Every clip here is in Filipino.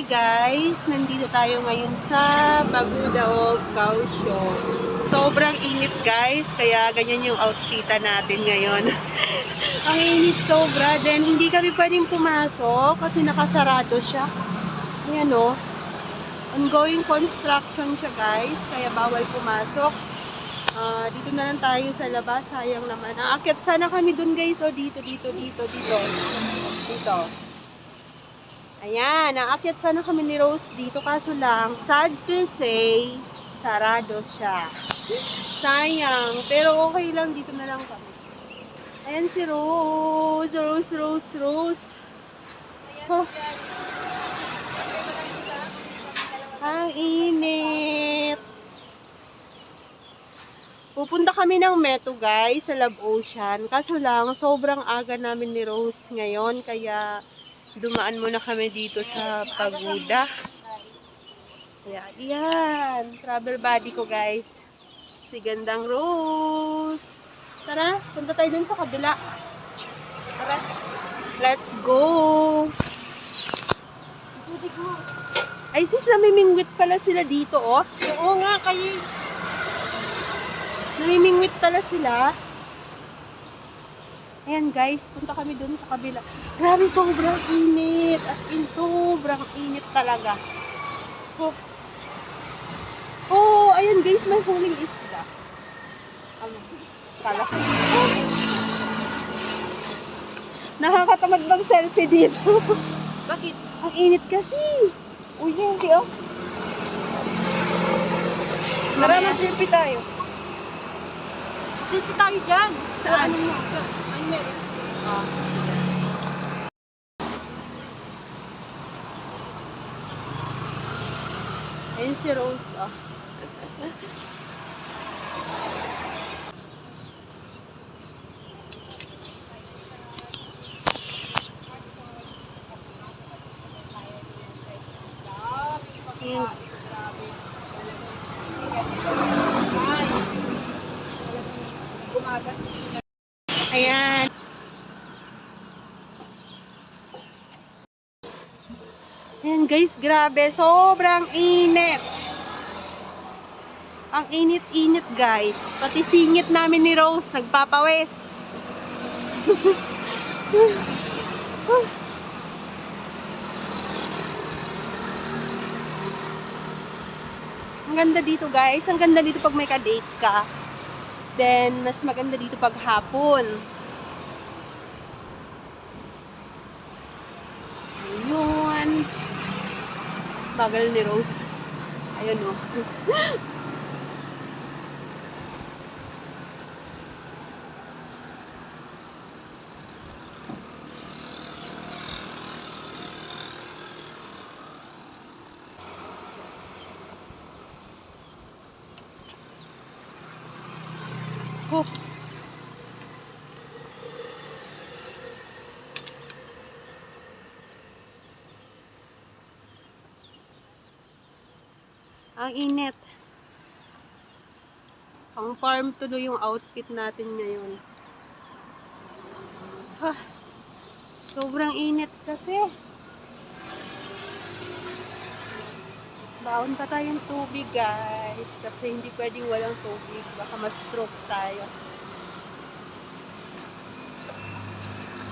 guys, nandito tayo ngayon sa Pagoda of Kaohsiung. Sobrang init guys, kaya ganyan yung outfitan natin ngayon. Ang init sobra, then hindi kami pwedeng pumasok kasi nakasarado siya. Ayan o, ongoing construction siya guys, kaya bawal pumasok. Dito na lang tayo sa labas, sayang naman. Aakyat sana kami dun guys, o dito. Ayan, naakyat sana kami ni Rose dito, kaso lang, sad to say, sarado siya. Sayang, pero okay lang, dito na lang kami. Ayan si Rose. Oh. Ang init. Pupunta kami ng Meto guys, sa Love Ocean. Kaso lang, sobrang aga namin ni Rose ngayon, kaya dumaan muna kami dito sa Pagoda. Ayan, travel buddy ko guys. Si Gandang Rose. Tara, punta tayo dun sa kabila. Tara, let's go. Ay sis, namimingwit pala sila dito oh. Oo nga, kayo. Namimingwit pala sila. Ayan guys, punta kami dun sa kabila. Grabe, sobrang init. As in, sobrang init talaga. Oh, ayan guys, may huling isda. Kala ko. Oh. Nakakatamad bang selfie dito? Bakit? Ang init kasi. Uy, hindi oh. Tara, mag-selfie tayo. Selfie tayo dyan. Saan? Ay, meron. Ayun si Rose, oh. Ayan. Ayan. Ayan guys, grabe. Sobrang init. Ang init-init guys. Pati singit namin ni Rose, nagpapawis. Ang ganda dito guys. Ang ganda dito pag may ka-date ka. Then, mas maganda dito pag hapon. Ayun. Bagal ni Rose. Ayun o. Ang init. Pang farm tuloy yung outfit natin ngayon. Sobrang init kasi. Baon pa tayong tubig guys. Kasi hindi pwedeng walang tubig. Baka ma-stroke tayo.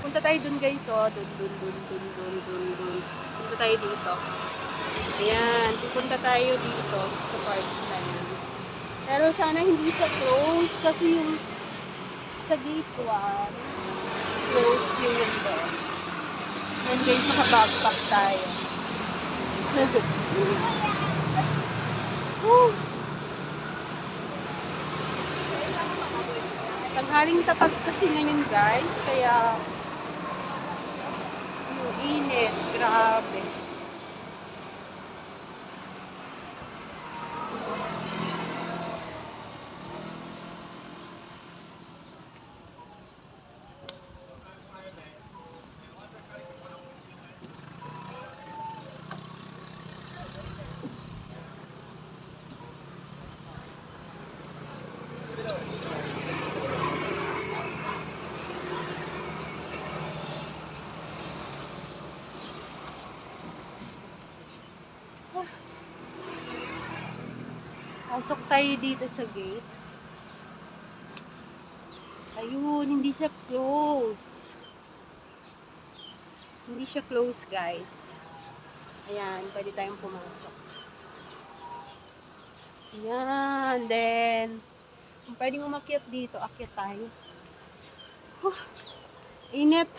Punta tayo dun guys. Oh, dun. Punta tayo dito. Ayan, pupunta tayo dito sa park na yan. Pero sana hindi siya close kasi yung sa gate 1 close yung nandun. Ayan guys, naka-backpack tayo. Tanghaling tapag kasi ngayon guys, kaya yung init, grabe. Pasok tayo dito sa gate. Ayun, hindi siya close. Hindi siya close, guys. Ayan, pwede tayong pumasok. Ayan, then, kung pwedeng umakyat dito, akyat tayo. Init.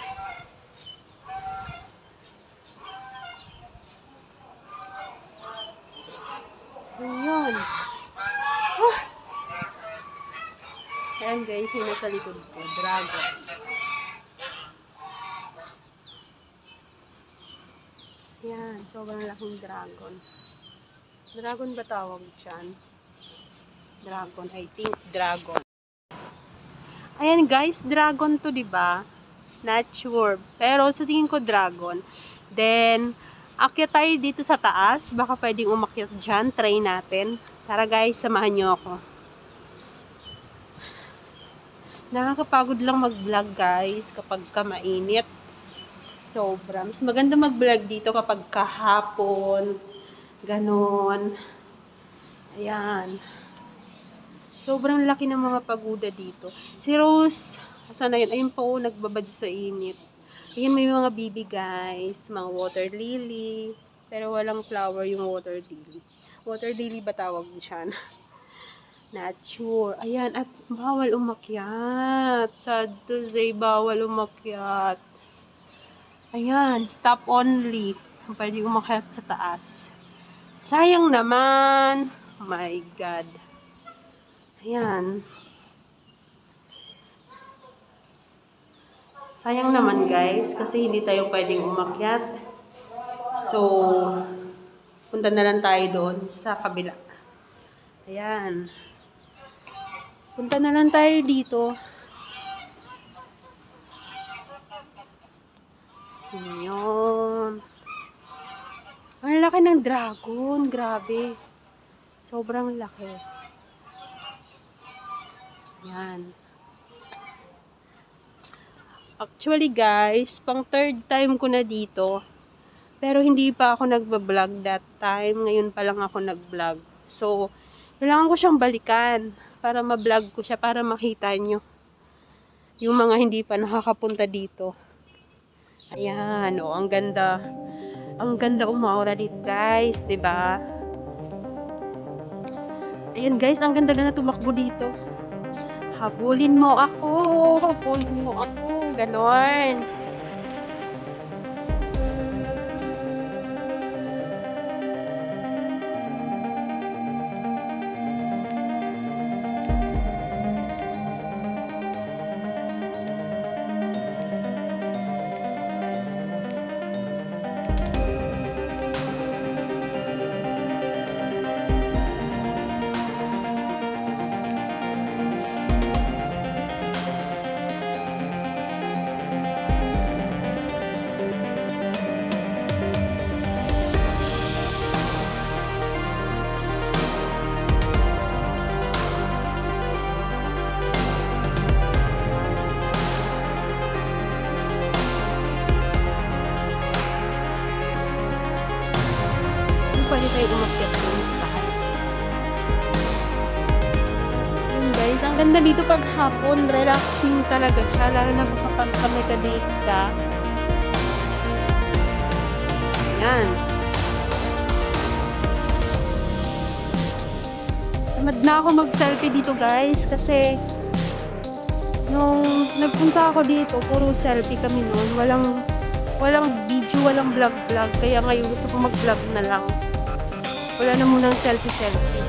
Ayun. Ayan guys, yung nasa likod ko, dragon. Ayan, sobrang laking dragon. Dragon ba tawag dyan? Dragon, I think dragon. Ayan guys, dragon to, diba? Not sure. Pero sa tingin ko dragon. Then, akyat tayo dito sa taas. Baka pwedeng umakyat dyan. Try natin. Tara guys, samahan nyo ako. Nakakapagod lang mag-vlog guys kapag mainit. Sobra. Mas maganda mag-vlog dito kapag kahapon. Ganon. Ayan. Sobrang laki ng mga pagoda dito. Si Rose, asan na yun? Ayun po, nagbabad sa init. Ayan, may mga bibi guys. Mga water lily. Pero walang flower yung water lily. Water lily ba tawag dyan? Not sure. Ayan, at bawal umakyat. Sad to say, bawal umakyat. Ayan, stop only. Pwede umakyat sa taas. Sayang naman. Oh my God. Ayan. Sayang naman guys, kasi hindi tayo pwedeng umakyat. So, punta na lang tayo doon sa kabila. Ayan. Punta na lang tayo dito. Ayan. Ang laki ng dragon. Grabe. Sobrang laki. Ayan. Actually guys, pang third time ko na dito. Pero hindi pa ako nagbablog that time. Ngayon pa lang ako nagblog. So, kailangan ko siyang balikan para ma-vlog ko siya, para makita nyo yung mga hindi pa nakakapunta dito. Ayan, oh, ang ganda. Ang ganda umaura dito guys, 'di ba? Ayan guys, ang ganda-ganda tumakbo dito. Habulin mo ako, habulin mo ako, ganon. Pwede tayo umakyat doon sa taas. Yun guys, ang ganda dito pag hapon. Relaxing talaga siya. Lalo na kapag kami ka-date ka. Yan. Tamad na ako mag-selfie dito guys. Kasi nung nagpunta ako dito, puro selfie kami noon. Walang video, walang vlog-vlog. Kaya ngayon gusto ko mag-vlog na lang. Wala na munang selfie-selfie.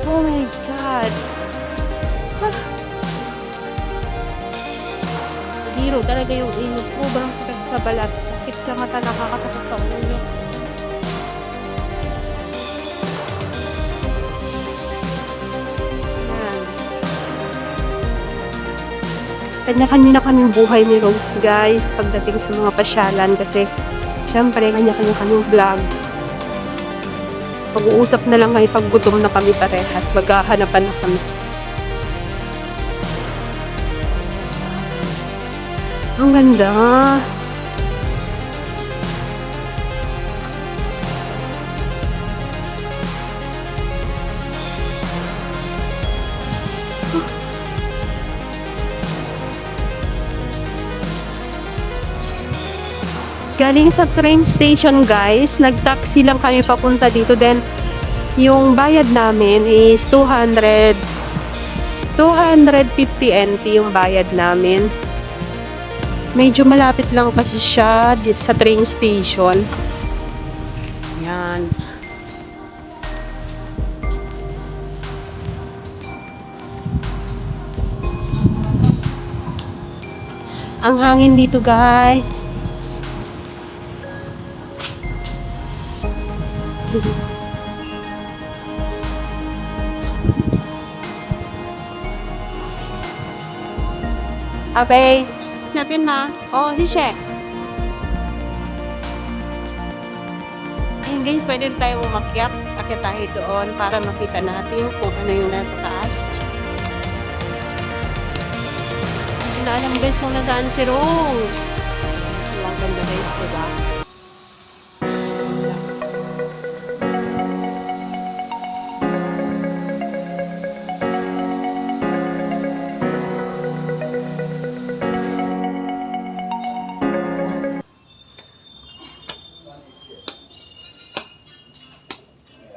Oh my God. Zero talaga yung init. Sobrang sakit sa balat. Sakit sa mata, nakakatakot sa ulo. Yan. Kanya-kanya na kaming buhay ni Rose guys pagdating sa mga pasyalan kasi syempre kanya-kanya kaming vlog. Pag-uusap na lang kami pag gutom na kami parehas. Maghahanapan na kami. Ang ganda. Galing sa train station guys, nag-taxi lang kami papunta dito. Then, yung bayad namin is 250 NT yung bayad namin. Medyo malapit lang kasi siya dito sa train station. Yan. Ang hangin dito guys. Abay, snapin na. Oh, hishe. Ayun guys, pwede tayo umakyat. Akyat tayo doon para makita natin kung ano yung nasa taas. Hindi na alam guys kung nasaan si Rose. Ang ganda guys, diba?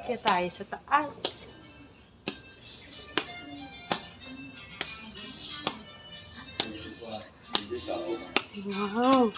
Kaya tayo sa taas. Wow.